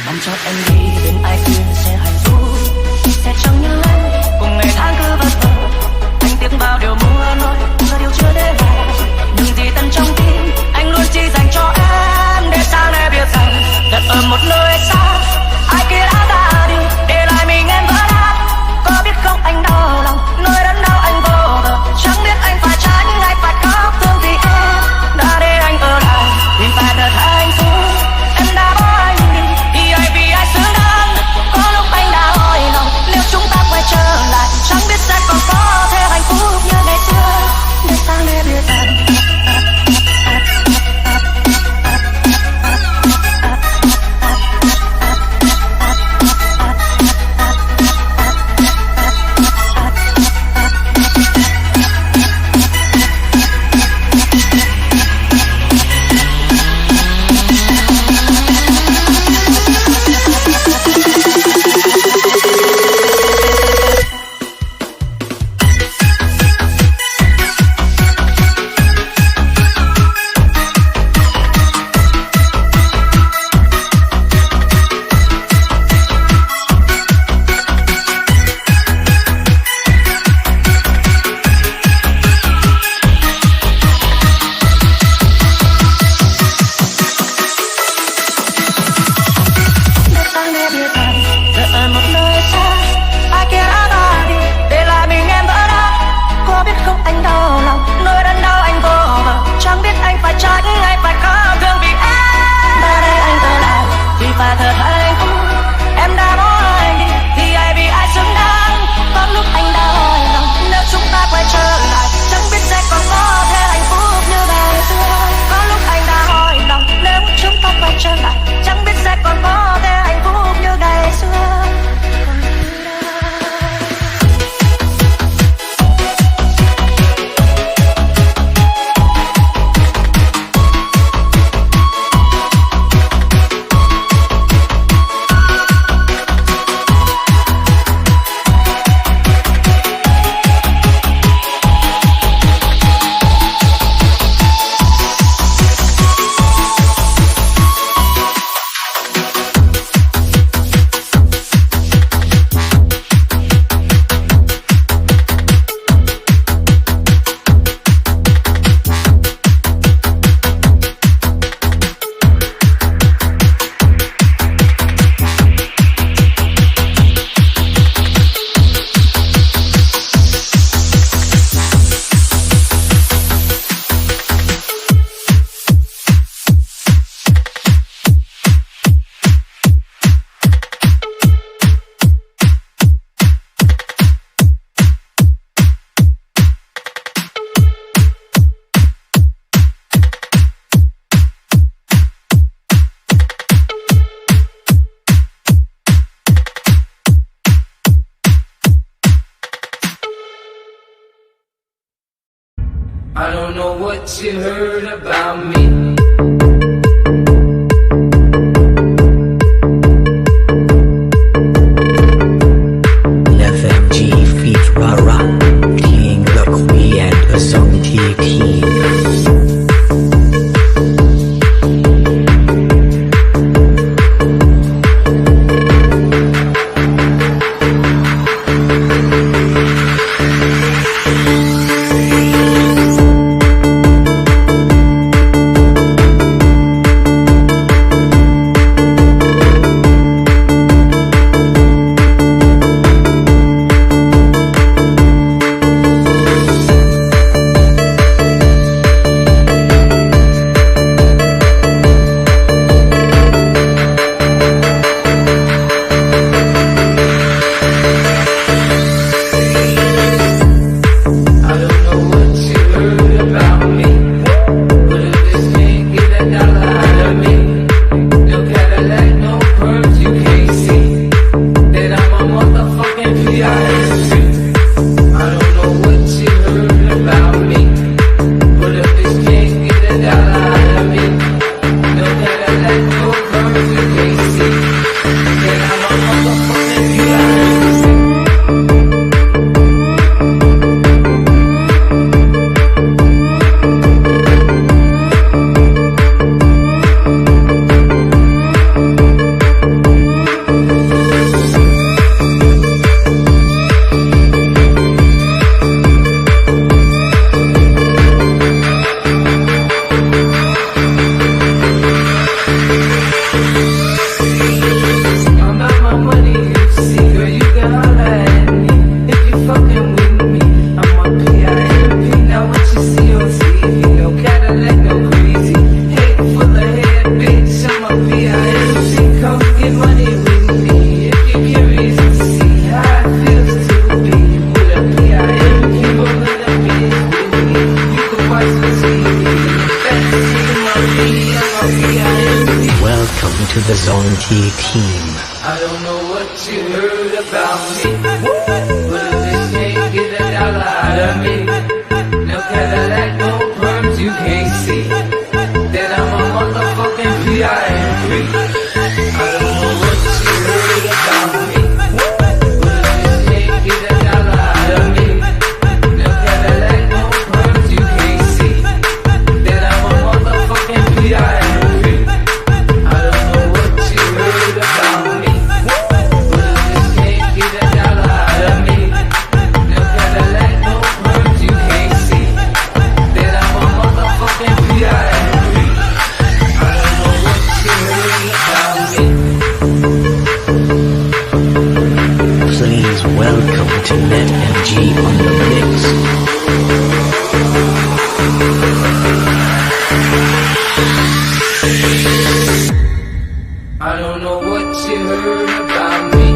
mong cho em đi bên ai kia sẽ hạnh phúc, sẽ chẳng như anh cùng ngày tháng cứ vật vờ. Anh tiếc bao điều muốn nói và điều chưa để lại, những gì tận trong tim anh luôn chỉ dành cho em, để sau này biết rằng thật ở một nơi xa, ai kia đã ra đi để lại mình em vỡ nát. Có biết không anh đau lòng nơi đớn đau anh vô bờ, chẳng biết anh phải tránh hay phải khóc thương vì em đã để anh ở lại vì phải thật hạnh phúc. Em đã bỏ anh đi thì ai vì ai xứng đáng, có lúc anh đã hỏi lòng nếu chúng ta quay trở lại, chẳng biết sẽ còn có thể hạnh phúc như ngày xưa, để sang em biết rằng I don't know what you heard about me. FMG feat Rara King the Queen and the Song TT. welcome to the Zonti team. I don't know what you heard about me, but I just can't get a dollar out of me. No Cadillac, no perms, you can't see that I'm a motherfucking PIMP. I don't know what you heard about me, but I just can't get a dollar out of me. No Cadillac, no perms, you can't see that I'm a motherfucking PIMP. I don't know what you heard about me, but I just can't get a dollar out of me. No Cadillac, no perms, you can't see that I'm a motherfucking PIMP. I don't know what you heard about me. Please welcome to NetMG on the mix. I don't know what you heard about me.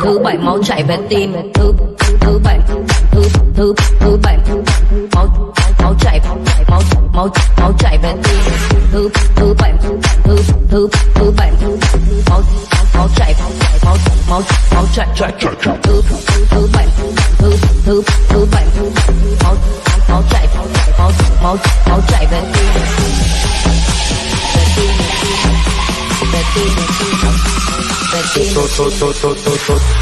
thứ bảy máu chảy về tim, thứ bảy máu chảy máu chảy về tim, thứ bảy máu chảy máu chảy thứ bảy máu chảy máu chảy về tim, về tim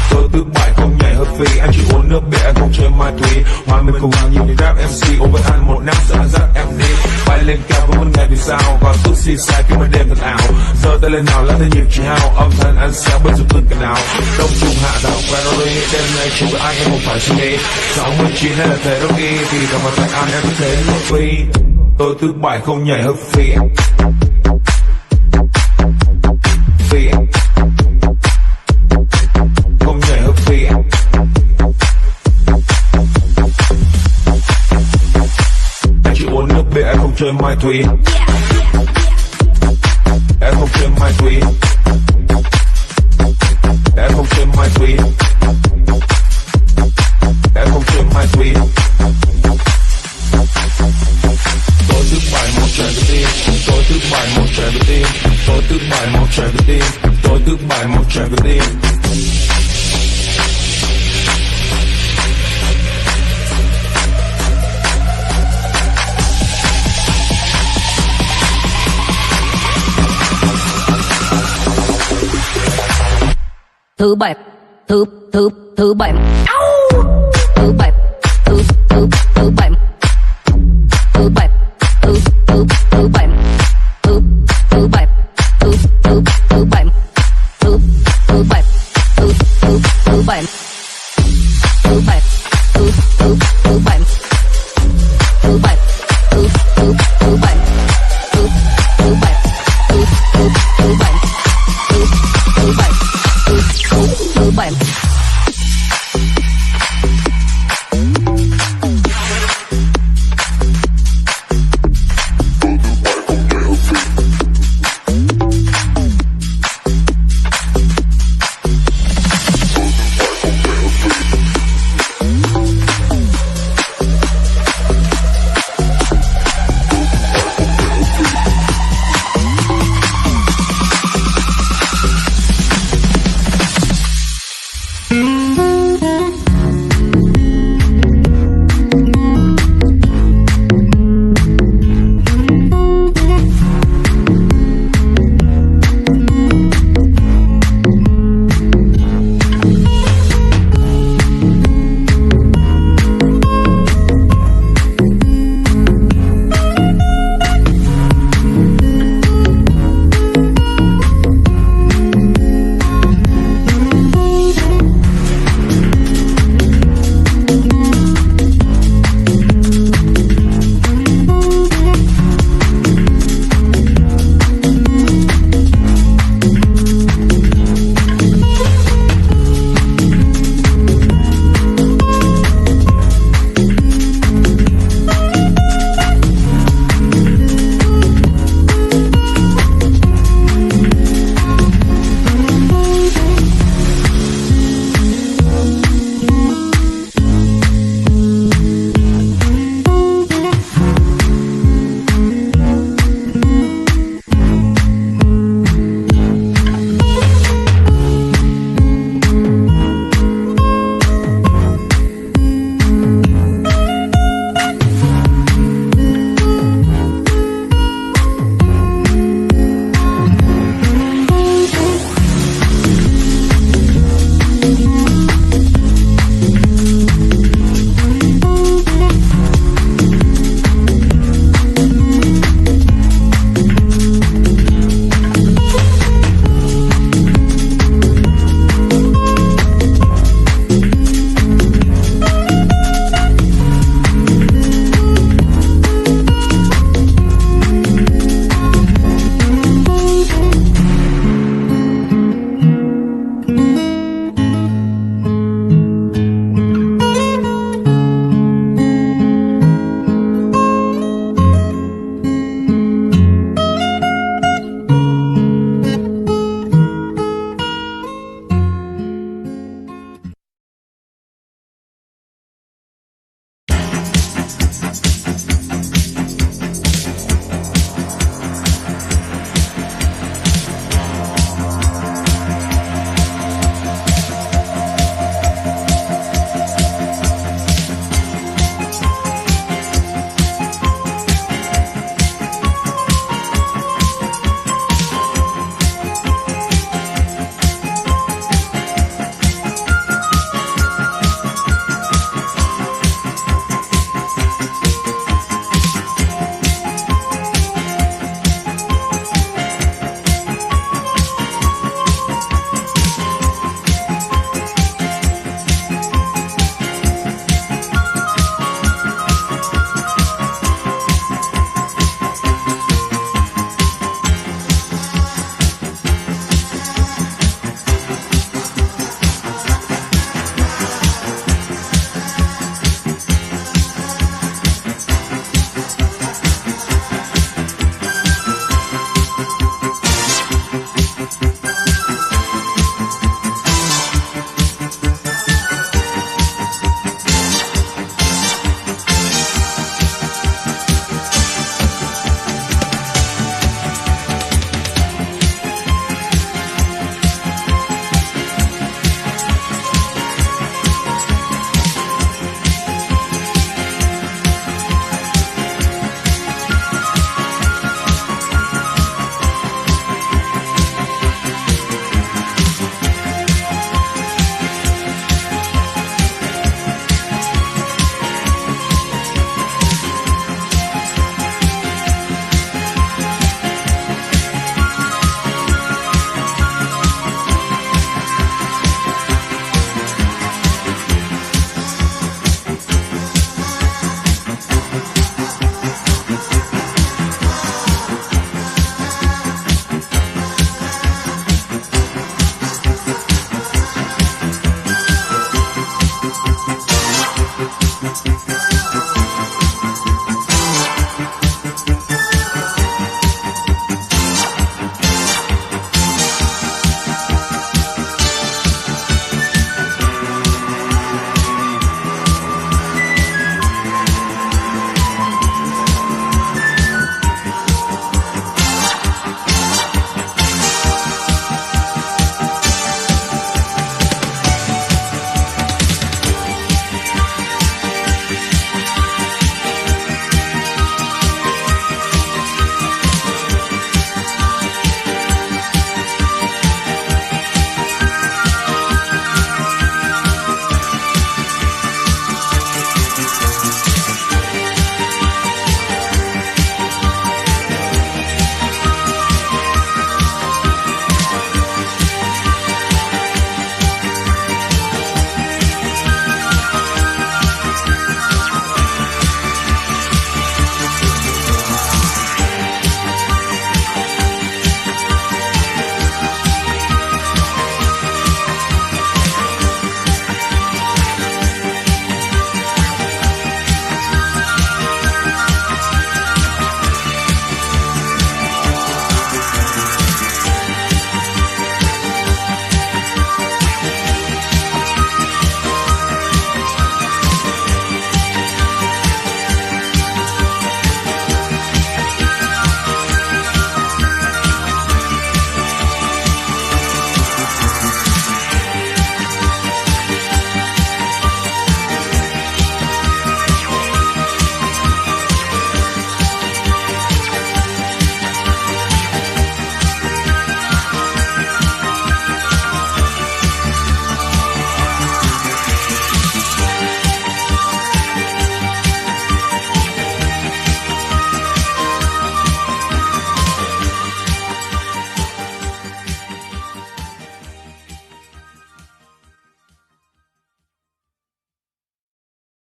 Tôi thứ bảy không nhảy hợp phì, anh chỉ uống nước bia, anh không chơi ma túy. Hòa mình cùng hàng nhiều như rap MC, ôm với anh một năm sợ dắt em đi. Bay lên cao với một ngày vì sao, còn tôi xì sai khi mà đêm thật ảo. Giơ tay lên nào làm thêm nhịp chỉ hao, âm thanh anh xéo bên dùng từng cái nào. Đông trung hạ đảo Valerie, đêm nay chỉ với anh em không phải suy nghĩ. 69 hay là thế đâu đi, thì gặp mặt tại anh em có thể hợp phì. Tôi thứ bảy không nhảy hợp phì. Không nhảy hợp phì. Anh chỉ uống nước bia, em không chơi ma túy. Em không chơi ma túy. Em không chơi ma túy. Em không chơi ma túy. Tôi thứ bảy máu chảy về tim, tôi thứ bảy máu chảy về tim, tôi thứ bảy máu chảy về tim, tôi thứ bảy máu chảy về tim. thứ bảy thứ bảy thứ bảy thứ bảy